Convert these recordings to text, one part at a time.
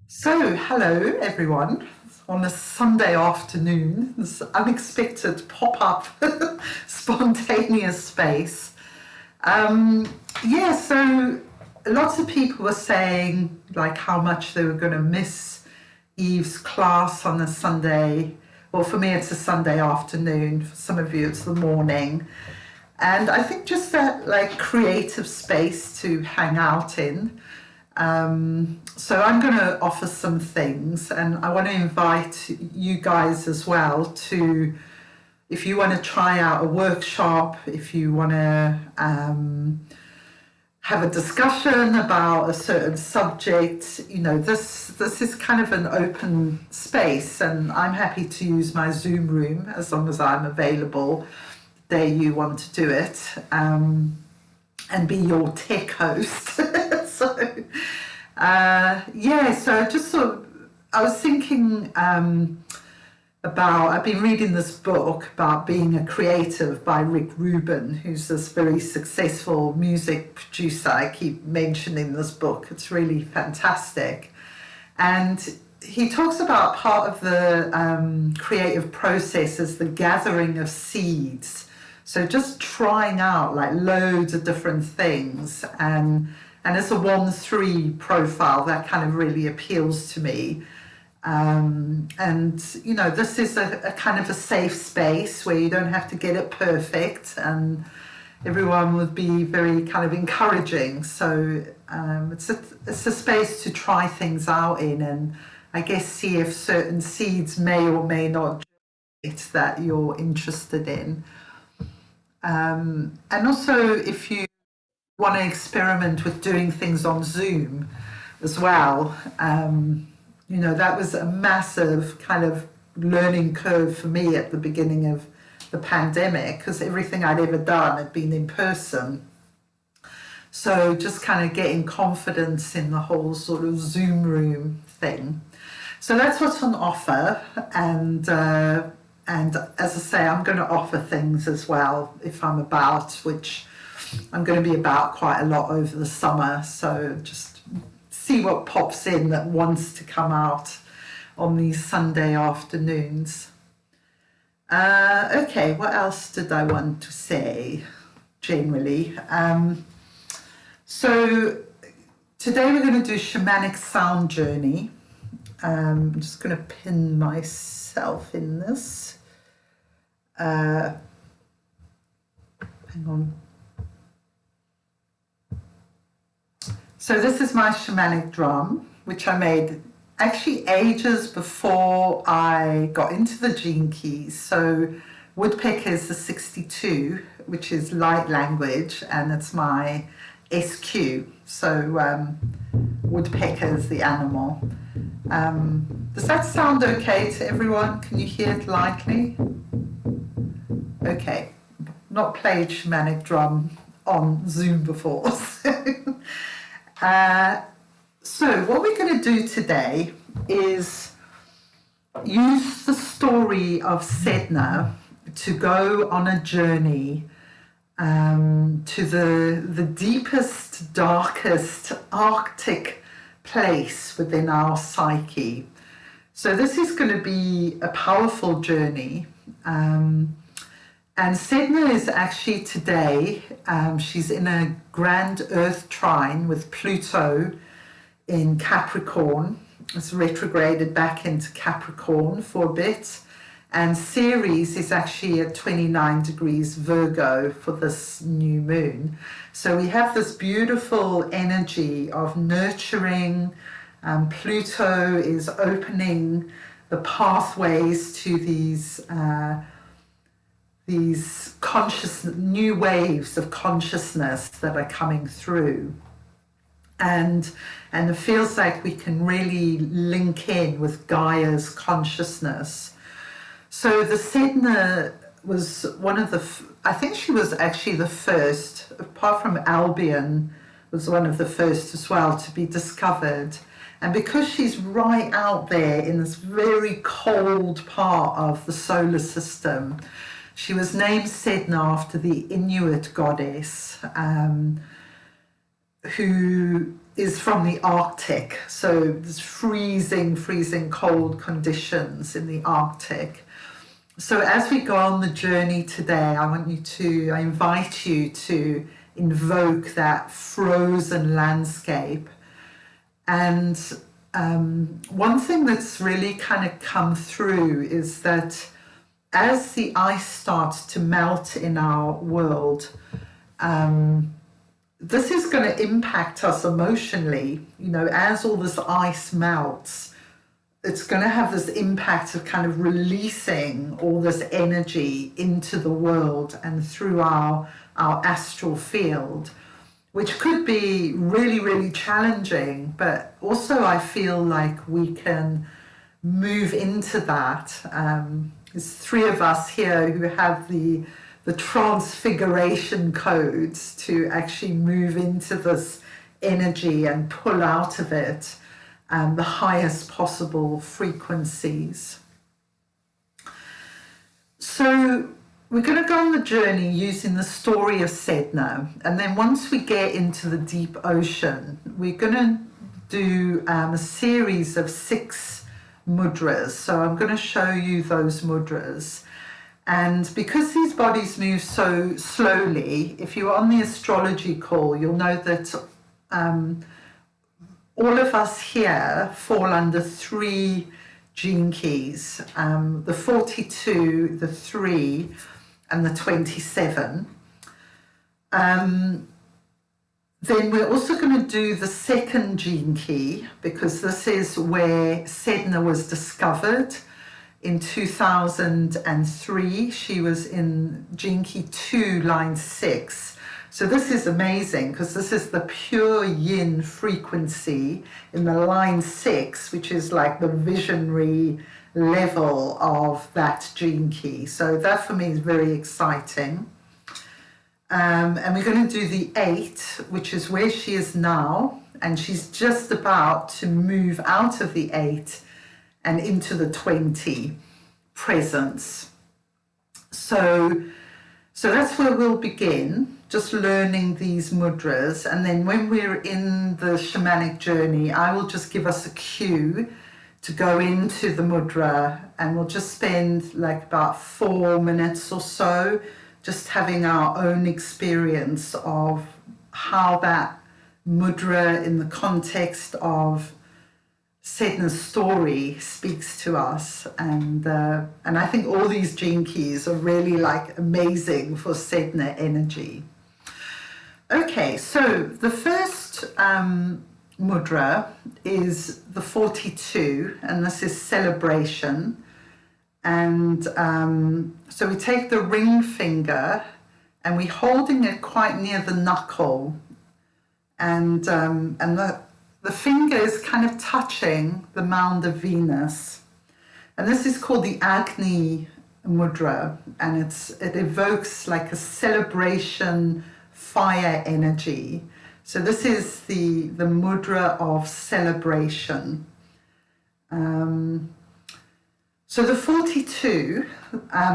So, hello everyone. On a Sunday afternoon, this unexpected pop-up, spontaneous space. So lots of people were saying like how much they were going to miss Eve's class on a Sunday. Well, for me, it's a Sunday afternoon. For some of you, it's the morning. And I think just that like creative space to hang out in. So I'm going to offer some things, and I want to invite you guys as well to, if you want to try out a workshop, if you want to have a discussion about a certain subject, this is kind of an open space, and I'm happy to use my Zoom room as long as I'm available the day you want to do it, and be your tech host. So just sort of, I was thinking I've been reading this book about being a creative by Rick Rubin, who's this very successful music producer. I keep mentioning this book. It's really fantastic. And he talks about part of the creative process as the gathering of seeds. So just trying out like loads of different things, and it's a 1-3 profile that kind of really appeals to me. This is a kind of a safe space where you don't have to get it perfect, and everyone would be very kind of encouraging. So it's a space to try things out in, and I guess see if certain seeds may or may not germinate that you're interested in. And also, if you want to experiment with doing things on Zoom as well, that was a massive kind of learning curve for me at the beginning of the pandemic, because everything I'd ever done had been in person. So just kind of getting confidence in the whole sort of Zoom room thing. So that's what's on offer, and as I say, I'm going to offer things as well if I'm about, which I'm going to be about quite a lot over the summer. So just see what pops in that wants to come out on these Sunday afternoons. Okay, what else did I want to say generally? So today we're going to do Shamanic sound journey. I'm just going to pin myself in this. Hang on. So this is my shamanic drum, which I made actually ages before I got into the Gene Keys. So woodpecker is the 62, which is light language, and it's my SQ. So woodpecker is the animal. Does that sound okay to everyone? Can you hear it lightly? Okay, not played shamanic drum on Zoom before. So what we're going to do today is use the story of Sedna to go on a journey to the deepest, darkest Arctic place within our psyche. So this is going to be a powerful journey. And Sedna is actually today, she's in a grand earth trine with Pluto in Capricorn. It's retrograded back into Capricorn for a bit. And Ceres is actually at 29 degrees Virgo for this new moon. So we have this beautiful energy of nurturing. Pluto is opening the pathways to these new waves of consciousness that are coming through, and it feels like we can really link in with Gaia's consciousness. So the Sedna was one of the, I think she was actually the first, apart from Albion, was one of the first as well to be discovered. And because she's right out there in this very cold part of the solar system, she was named Sedna after the Inuit goddess, who is from the Arctic. So there's freezing cold conditions in the Arctic. So as we go on the journey today, I invite you to invoke that frozen landscape. And one thing that's really kind of come through is that as the ice starts to melt in our world, this is going to impact us emotionally. You know, as all this ice melts, it's going to have this impact of kind of releasing all this energy into the world and through our astral field, which could be really, really challenging. But also I feel like we can move into that. There's three of us here who have the transfiguration codes to actually move into this energy and pull out of it the highest possible frequencies. So we're going to go on the journey using the story of Sedna, and then once we get into the deep ocean, we're going to do a series of 6 mudras. So I'm going to show you those mudras. And because these bodies move so slowly, if you're on the astrology call, you'll know that all of us here fall under 3 gene keys, the 42, the 3, and the 27. Then we're also going to do the 2nd gene key, because this is where Sedna was discovered. In 2003, she was in gene key 2, line 6. So this is amazing, because this is the pure yin frequency in the line 6, which is like the visionary level of that gene key. So that for me is very exciting. And we're going to do the 8, which is where she is now, and she's just about to move out of the 8 and into the 20 presence. So that's where we'll begin, just learning these mudras. And then when we're in the shamanic journey, I will just give us a cue to go into the mudra, and we'll just spend like about 4 minutes or so just having our own experience of how that mudra in the context of Sedna's story speaks to us, and I think all these gene keys are really like amazing for Sedna energy. Okay, so the first mudra is the 42, and this is celebration. And so we take the ring finger and we're holding it quite near the knuckle, and the finger is kind of touching the mound of Venus. And this is called the Agni mudra, and it evokes like a celebration fire energy. So this is the mudra of celebration. So the 42,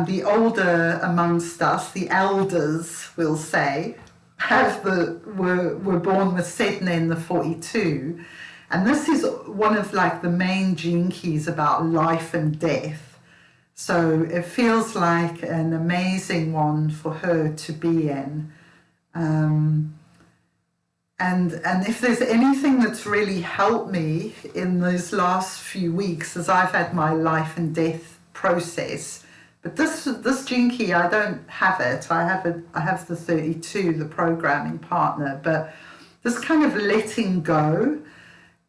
the older amongst us, the elders, we'll say, were born with Sedna in the 42, and this is one of like the main gene keys about life and death. So it feels like an amazing one for her to be in. And if there's anything that's really helped me in those last few weeks, as I've had my life and death process, but this gene key, I don't have it. I have the 32, the programming partner, but this kind of letting go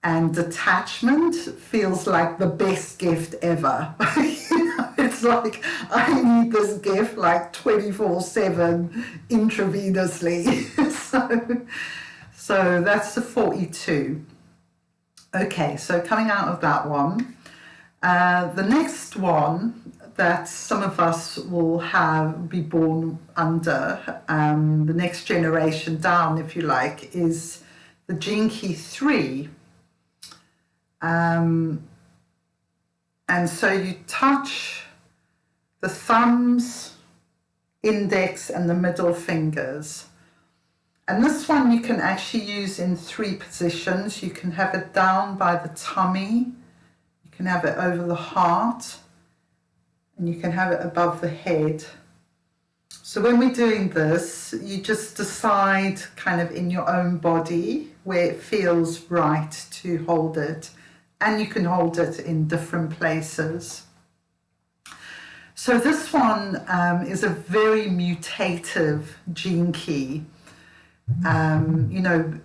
and detachment feels like the best gift ever. You know, it's like I need this gift like 24/7 intravenously. So that's the 42. Okay, so coming out of that one, the next one that some of us will be born under, the next generation down, if you like, is the gene key 3. And so you touch the thumbs, index, and the middle fingers. And this one you can actually use in 3 positions. You can have it down by the tummy, you can have it over the heart, and you can have it above the head. So when we're doing this, you just decide kind of in your own body where it feels right to hold it. And you can hold it in different places. So this one is a very mutative gene key. You know,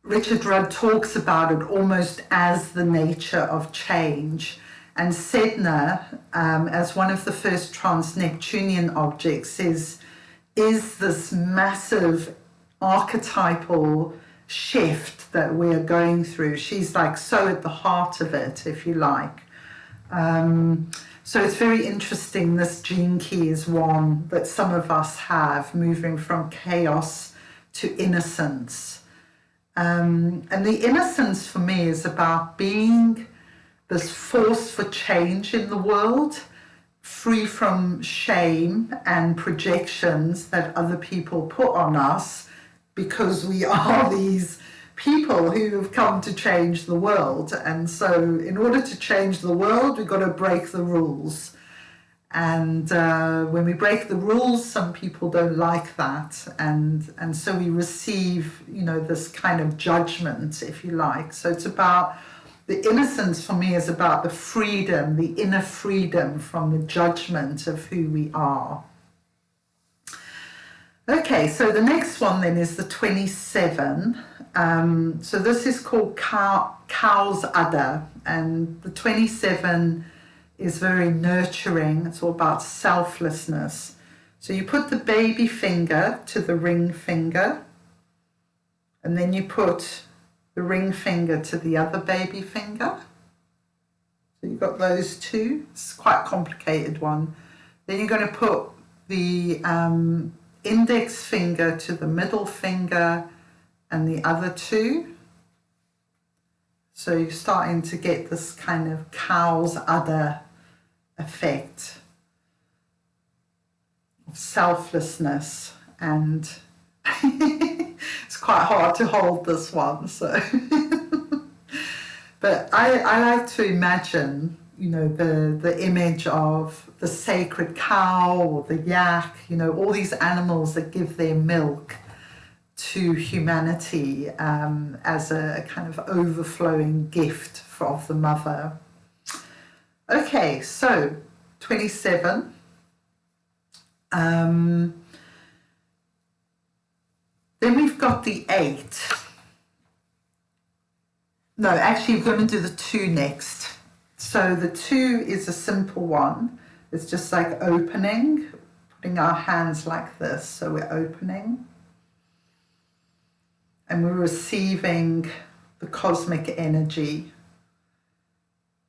Richard Rudd talks about it almost as the nature of change. And Sedna, as one of the first trans-Neptunian objects, is this massive archetypal shift that we're going through. She's like so at the heart of it, if you like. So it's very interesting. This gene key is one that some of us have, moving from chaos to innocence. And the innocence for me is about being this force for change in the world, free from shame and projections that other people put on us, because we are these people who have come to change the world. And so in order to change the world, we've got to break the rules. And when we break the rules, some people don't like that. And so we receive, you know, this kind of judgment, if you like. So it's about, the innocence for me is about the freedom, the inner freedom from the judgment of who we are. Okay, so the next one then is the 27. So this is called Cow's Udder, and the 27 is very nurturing. It's all about selflessness. So you put the baby finger to the ring finger, and then you put the ring finger to the other baby finger. So you've got those two. It's quite a complicated one. Then you're going to put the index finger to the middle finger and the other two. So you're starting to get this kind of cow's udder effect of selflessness, and it's quite hard to hold this one, so but I like to imagine, you know, the image of the sacred cow or the yak, you know, all these animals that give their milk to humanity as a kind of overflowing gift of the mother. Okay, so 27. Then we've got the 8. No, actually we're going to do the 2 next. So the 2 is a simple one. It's just like opening, putting our hands like this. So we're opening. And we're receiving the cosmic energy.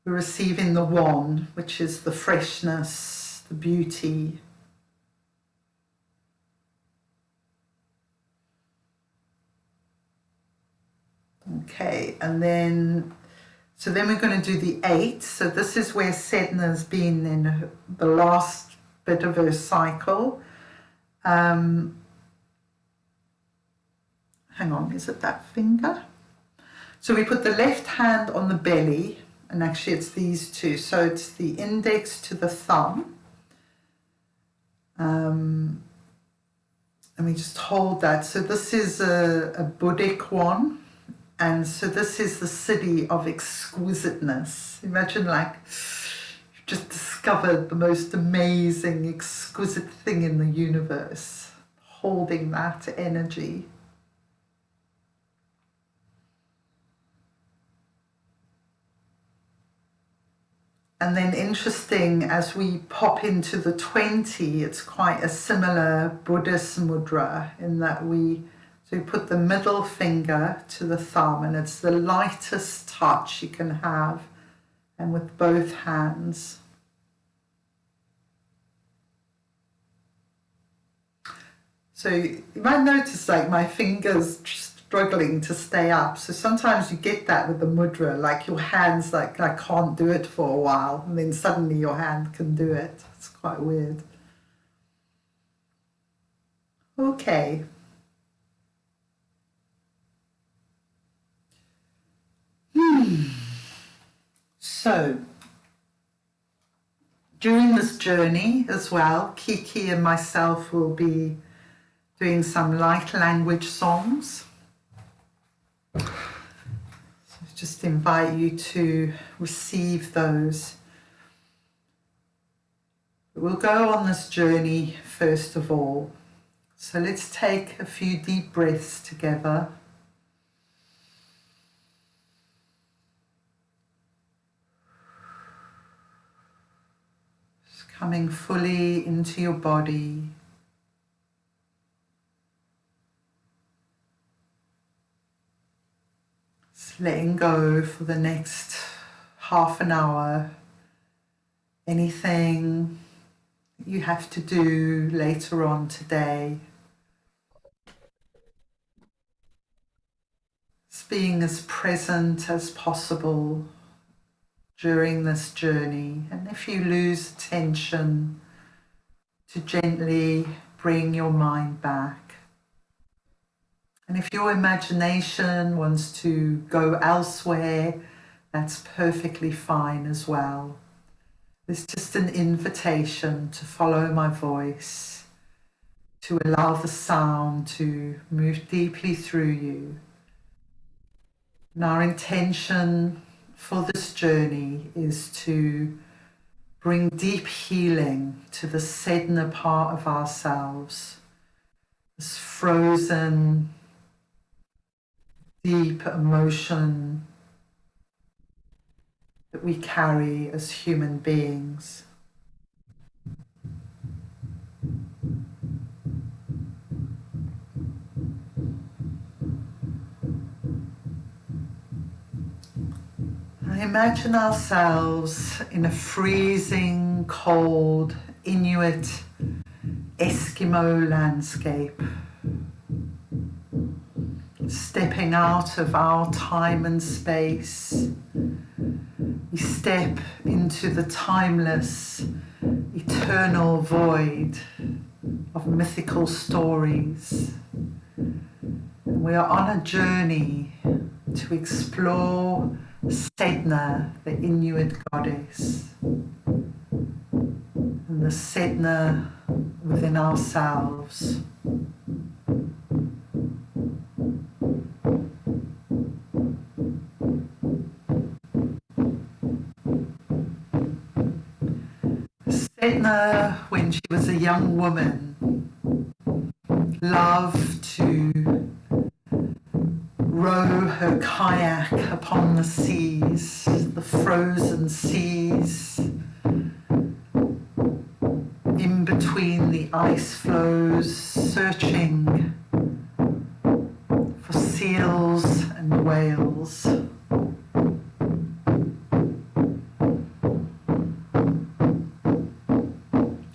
We're receiving the 1, which is the freshness, the beauty. Okay, and then, so then we're going to do the 8. So this is where Sedna's been in the last bit of her cycle. Hang on, is it that finger? So we put the left hand on the belly, and actually it's these two. So it's the index to the thumb. And we just hold that. So this is a Buddhic one. And so this is the city of exquisiteness. Imagine like you've just discovered the most amazing, exquisite thing in the universe, holding that energy. And then interesting, as we pop into the 20, it's quite a similar Buddhist mudra in that we put the middle finger to the thumb, and it's the lightest touch you can have, and with both hands. So you might notice like my fingers struggling to stay up. So sometimes you get that with the mudra, like your hands like I can't do it for a while, and then suddenly your hand can do it. It's quite weird. Okay. So, during this journey as well, Kiki and myself will be doing some light language songs. So just invite you to receive those. We'll go on this journey first of all. So let's take a few deep breaths together. Just coming fully into your body. Just letting go for the next half an hour. Anything you have to do later on today. Just being as present as possible during this journey. And if you lose attention, to gently bring your mind back. And if your imagination wants to go elsewhere, that's perfectly fine as well. It's just an invitation to follow my voice, to allow the sound to move deeply through you. And our intention for this journey is to bring deep healing to the Sedna part of ourselves, this frozen, deep emotion that we carry as human beings. Imagine ourselves in a freezing, cold, Inuit, Eskimo landscape, stepping out of our time and space. We step into the timeless, eternal void of mythical stories. And we are on a journey to explore Sedna, the Inuit goddess, and the Sedna within ourselves. Sedna, when she was a young woman, loved to row her kayak upon the seas, the frozen seas, in between the ice floes, searching for seals and whales.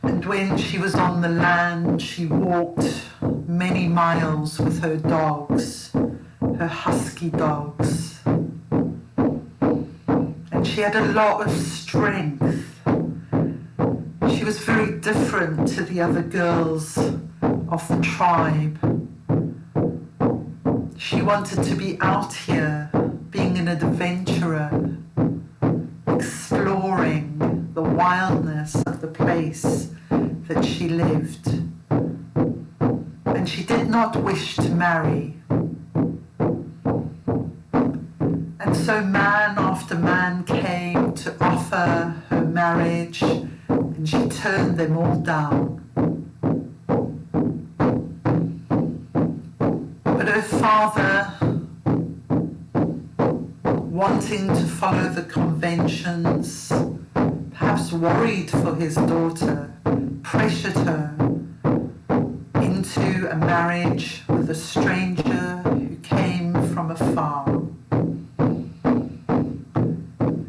And when she was on the land, she walked many miles with her dogs, her husky dogs, and she had a lot of strength. She was very different to the other girls of the tribe. She wanted to be out here, being an adventurer, exploring the wildness of the place that she lived. And she did not wish to marry. And so man after man came to offer her marriage, and she turned them all down. But her father, wanting to follow the conventions, perhaps worried for his daughter, pressured her into a marriage with a stranger who came from afar.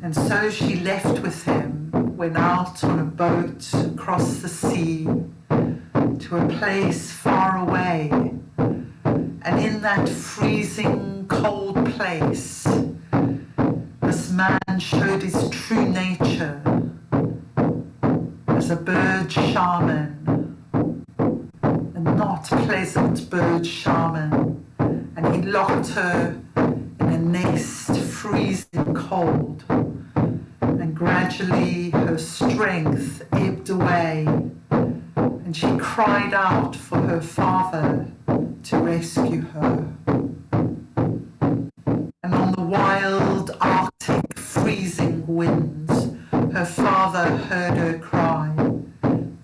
And so she left with him, went out on a boat across the sea to a place far away. And in that freezing cold place, this man showed his true nature as a bird shaman, a not pleasant bird shaman. And he locked her in a nest, freezing cold, and gradually her strength ebbed away, and she cried out for her father to rescue her. And on the wild Arctic freezing winds, her father heard her cry,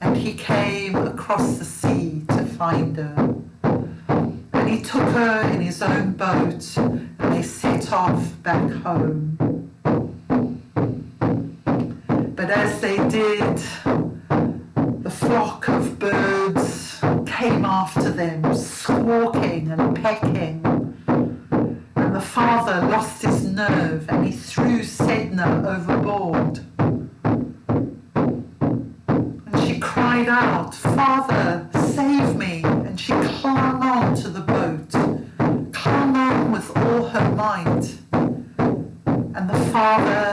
and he came across the sea to find her. And he took her in his own boat, and they set off back home. But as they did, the flock of birds came after them, squawking and pecking. And the father lost his nerve, and he threw Sedna overboard. And she cried out, "Father, save me!" And she clung on to the boat, clung on with all her might. And the father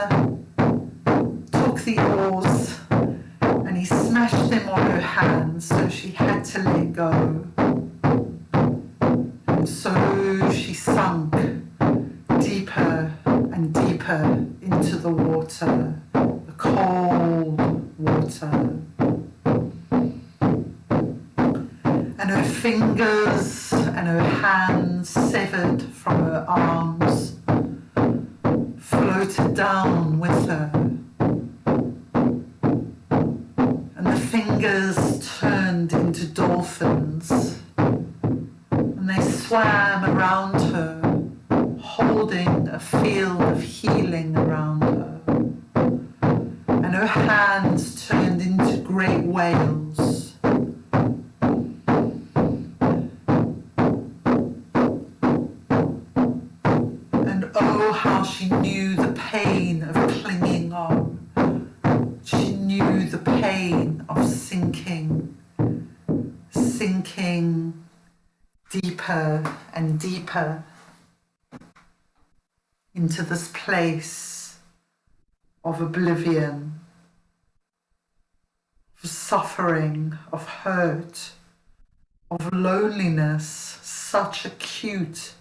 took the oars, and he smashed them on her hands, so she had to let go. And so she sunk deeper and deeper into the water, the cold water. And her fingers and her hands, severed from her arms, floated down with her. And the fingers turned into dolphins, and they swam around her, holding a field of healing around her. And her hands turned into great whales. And oh, how she knew the pain of clinging on. She knew the pain of sinking, sinking deeper and deeper into this place of oblivion, of suffering, of hurt, of loneliness, such acute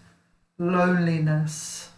loneliness.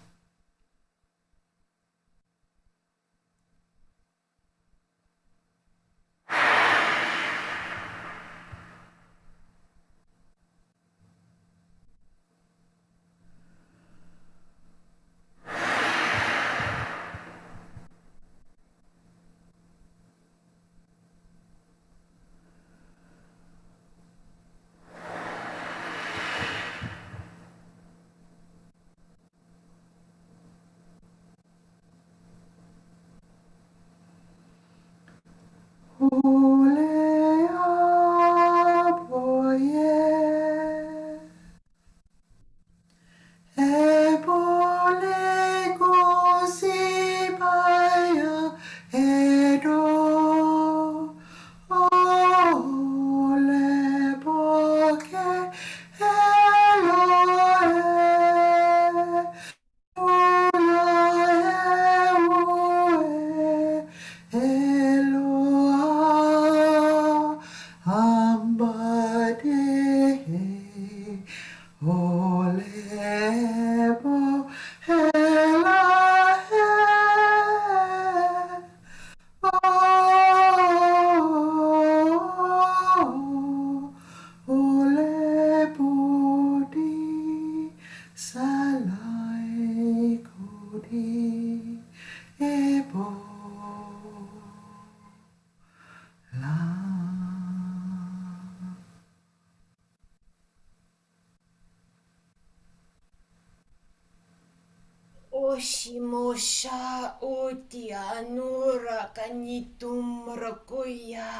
Oshimosha otianura kanitumrakuya.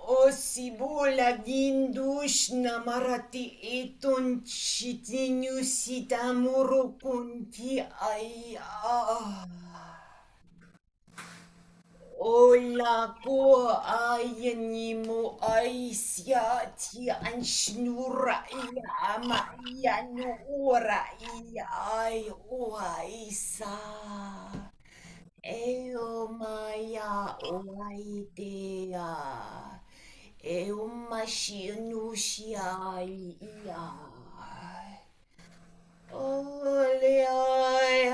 Osibula dindushna marati etun chitinyusita murukunti aya. Ola ko ayanimu aisya ti anshnura iya ma iya nuura iya ay oaisa. Eo maya oaitea. Eo mashinushia iya. Ole ay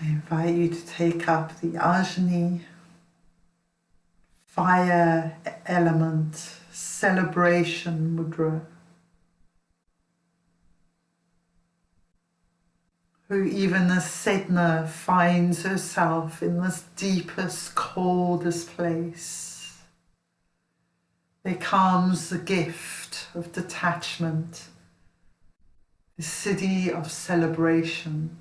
I invite you to take up the Ajni fire element celebration mudra, who even as Sedna finds herself in this deepest, coldest place. There comes the gift of detachment, the city of celebration.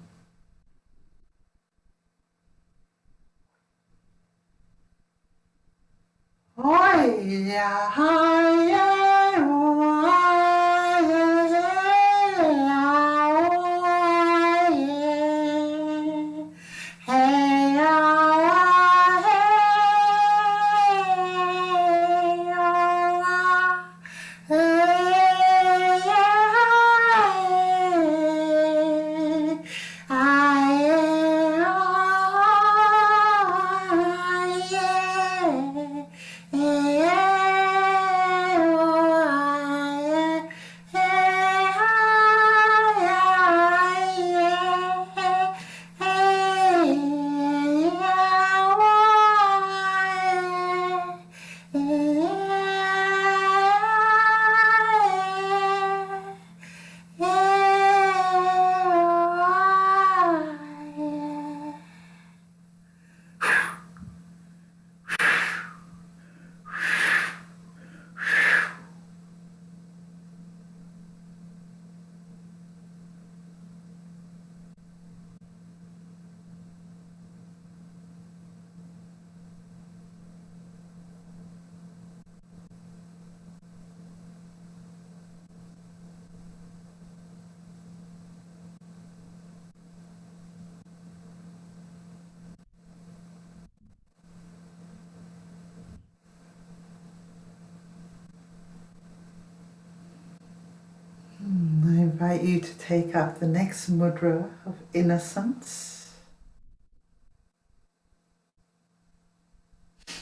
I invite you to take up the next mudra of innocence.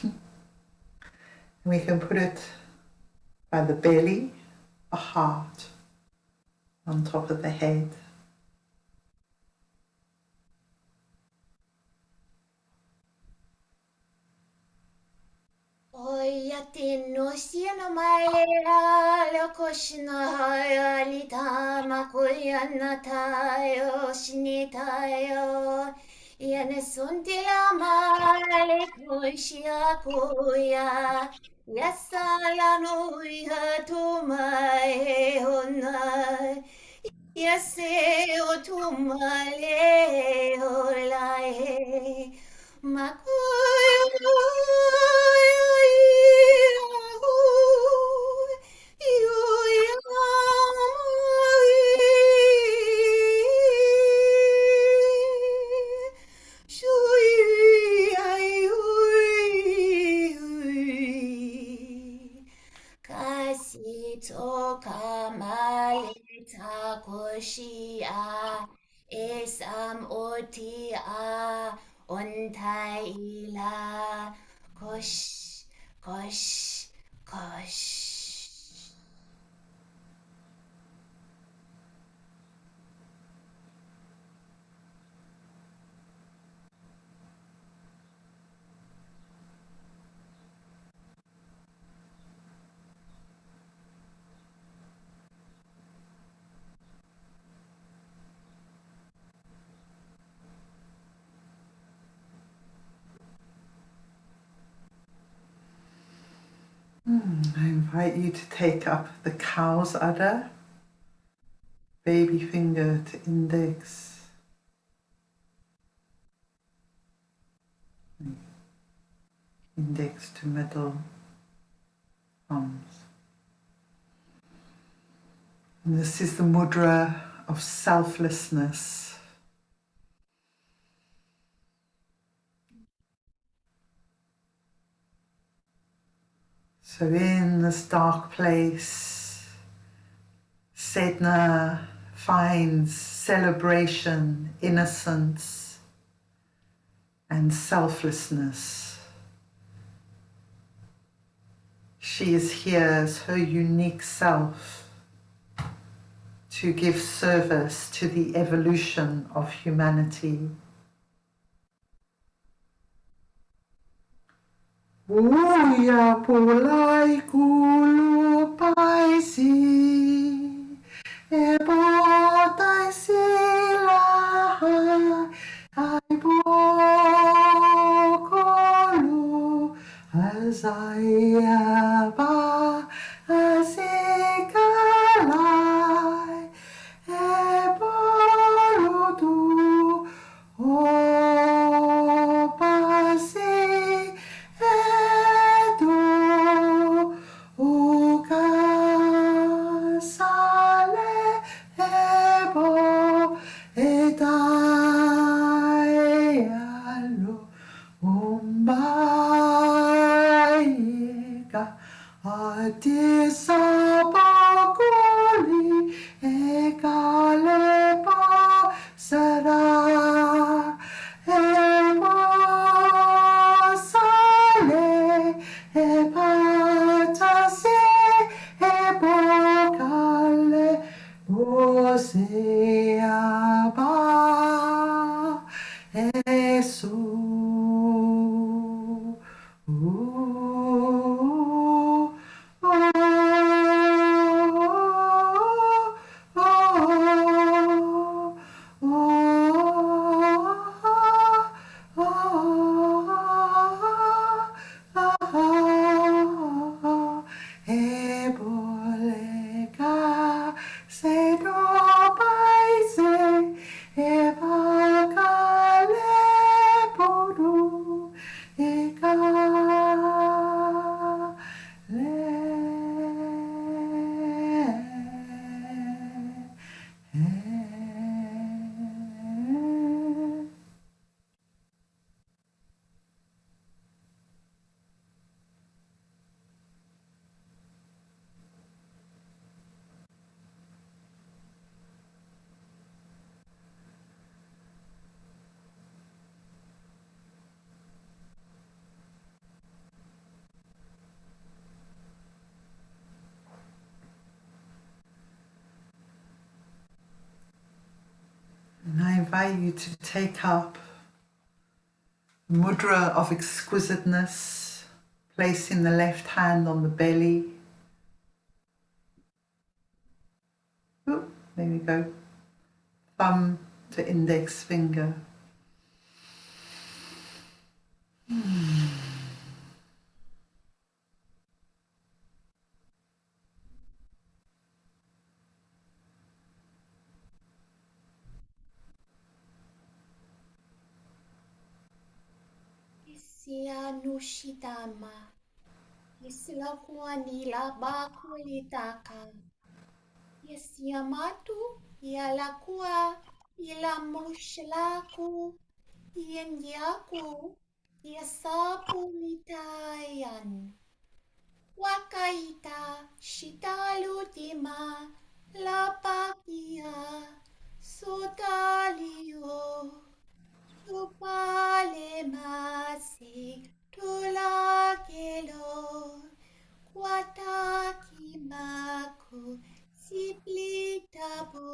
And we can put it by the belly, a heart on top of the head. I invite you to take up the cow's udder, baby finger to index, index to middle, thumbs. And this is the mudra of selflessness. So in this dark place, Sedna finds celebration, innocence, and selflessness. She is here as her unique self to give service to the evolution of humanity. Uya pulai kulu paisi, ebotai sila ai bokolu, azaya ba azikalai, eboludu o pasi. Edo uka sale ebo edaialo umbaika adisabakuli ekalepa sara ebo sale epatase ebokale oseaba eso And I invite you to take up mudra of exquisiteness, placing the left hand on the belly. Oop, there we go. Thumb to index finger. Isianushitama. Islakuani la bakulitaka. Isiamatu yalakua ilamushlaku yenyaku yasapunitayan. Wakaita shitalutima lapakia sotalio. Tupalemasi tulakelo kwatakimaku siplitabo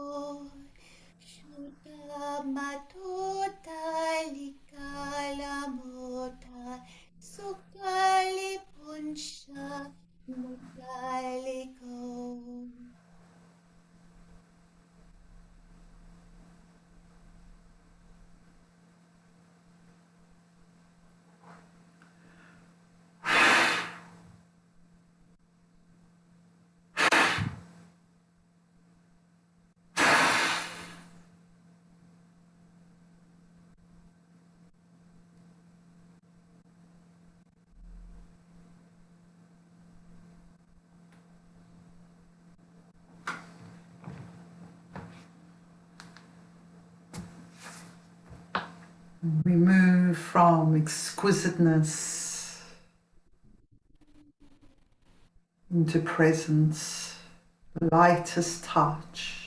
shutamatotalicalamota sukalipunsha mutaliko. We move from exquisiteness into presence, lightest touch.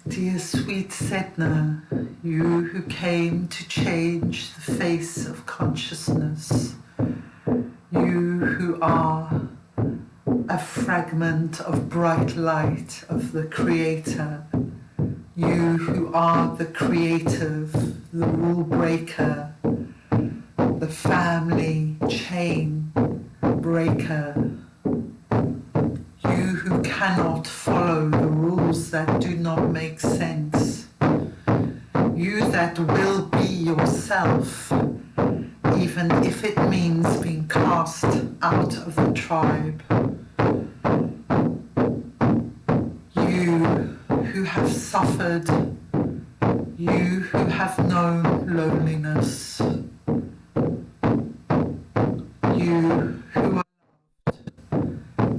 Dear sweet Sedna, you who came to change the face of consciousness, you who are a fragment of bright light of the Creator, you who are the creative, the rule breaker, the family chain breaker, you who cannot follow the rules that do not make sense, you that will be yourself, even if it means being cast out of the tribe, you who have suffered, you who have known loneliness, you who are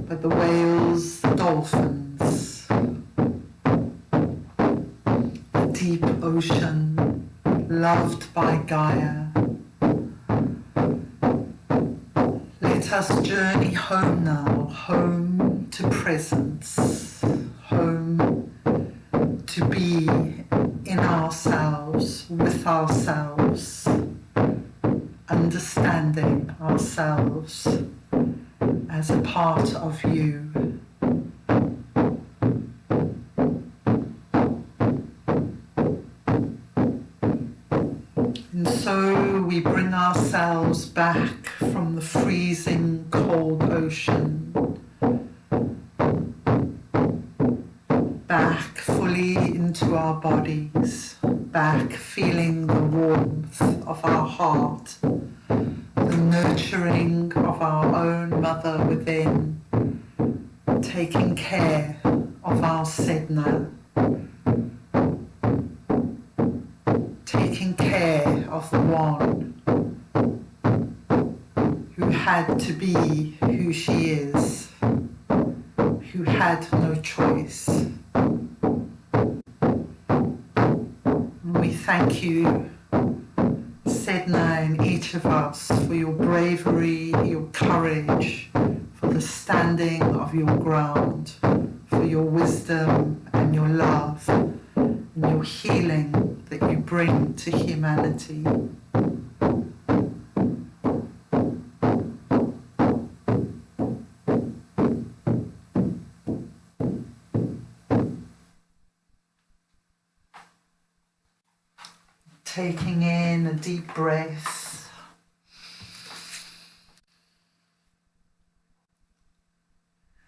but the whales, the dolphins, the deep ocean, loved by Gaia. Let us journey home now, home to presence, home to be in ourselves, with ourselves, understanding ourselves as a part of you. And so we bring ourselves back from the freezing cold ocean, back fully into our bodies, back feeling the warmth of our heart, the nurturing of our own mother within, taking care of our Sedna, taking care of the one who had to be who she is, who had no choice. And we thank you Sedna in each of us, for your bravery, your courage, for the standing of your ground, for your wisdom and your love, and your healing that you bring to humanity. Taking in a deep breath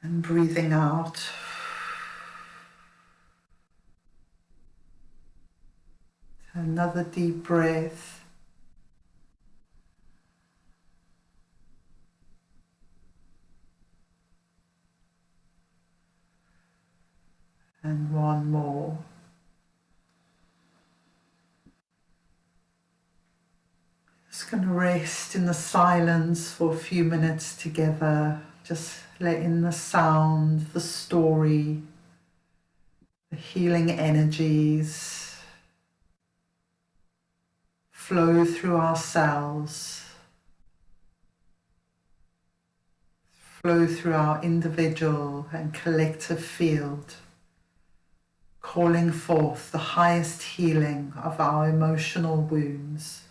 and breathing out. Another deep breath. And one more. Just going to rest in the silence for a few minutes together, just letting the sound, the story, the healing energies flow through our cells, flow through our individual and collective field, calling forth the highest healing of our emotional wounds.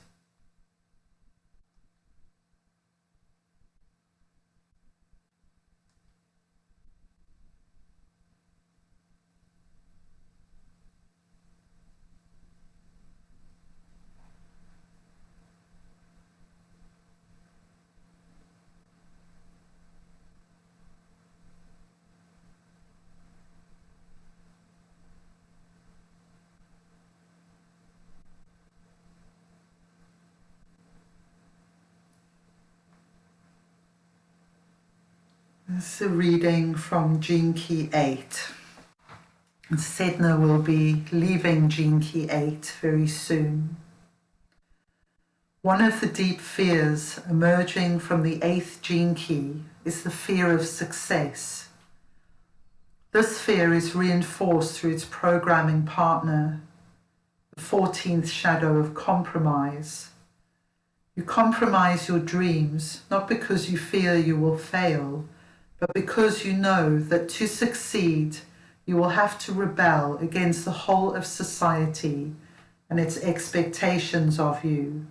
This is a reading from Gene Key 8. And Sedna will be leaving Gene Key 8 very soon. One of the deep fears emerging from the 8th Gene Key is the fear of success. This fear is reinforced through its programming partner, the 14th shadow of compromise. You compromise your dreams not because you fear you will fail, but because you know that to succeed, you will have to rebel against the whole of society and its expectations of you.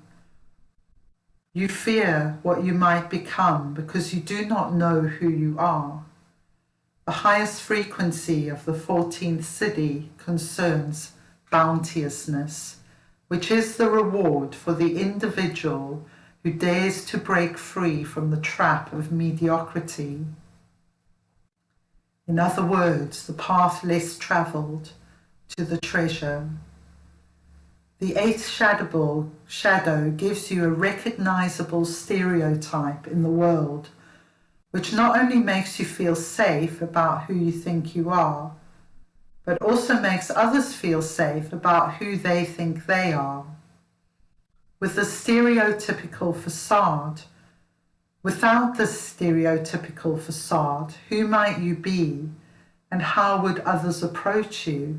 You fear what you might become because you do not know who you are. The highest frequency of the 14th Siddhi concerns bounteousness, which is the reward for the individual who dares to break free from the trap of mediocrity. In other words, the path less travelled to the treasure. The 8th shadow gives you a recognizable stereotype in the world, which not only makes you feel safe about who you think you are, but also makes others feel safe about who they think they are. With the stereotypical facade, without this stereotypical facade, who might you be and how would others approach you?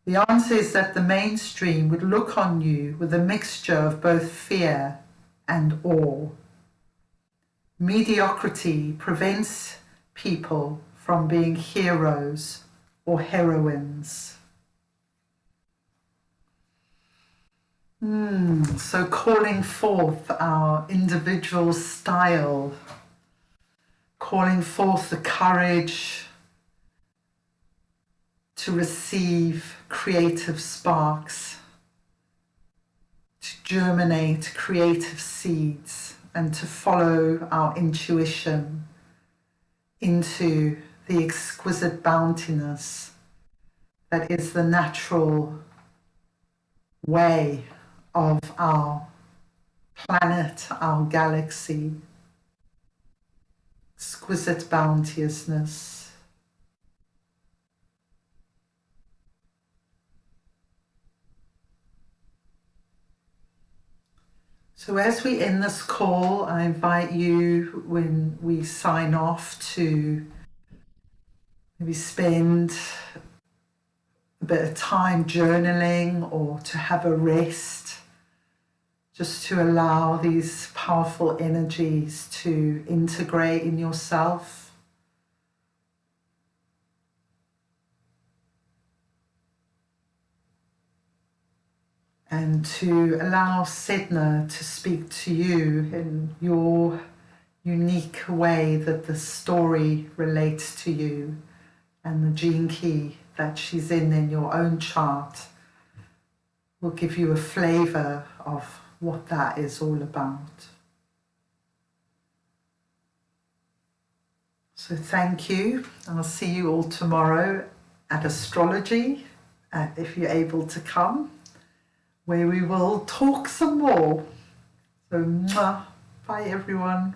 The answer is that the mainstream would look on you with a mixture of both fear and awe. Mediocrity prevents people from being heroes or heroines. So calling forth our individual style, calling forth the courage to receive creative sparks, to germinate creative seeds, and to follow our intuition into the exquisite bountiness that is the natural way of our planet, our galaxy. Exquisite bounteousness. So as we end this call, I invite you, when we sign off, to maybe spend a bit of time journaling or to have a rest, just to allow these powerful energies to integrate in yourself. And to allow Sedna to speak to you in your unique way that the story relates to you, and the gene key that she's in your own chart will give you a flavor of what that is all about. So thank you. I'll see you all tomorrow at Astrology, if you're able to come, where we will talk some more. So, mwah. Bye everyone.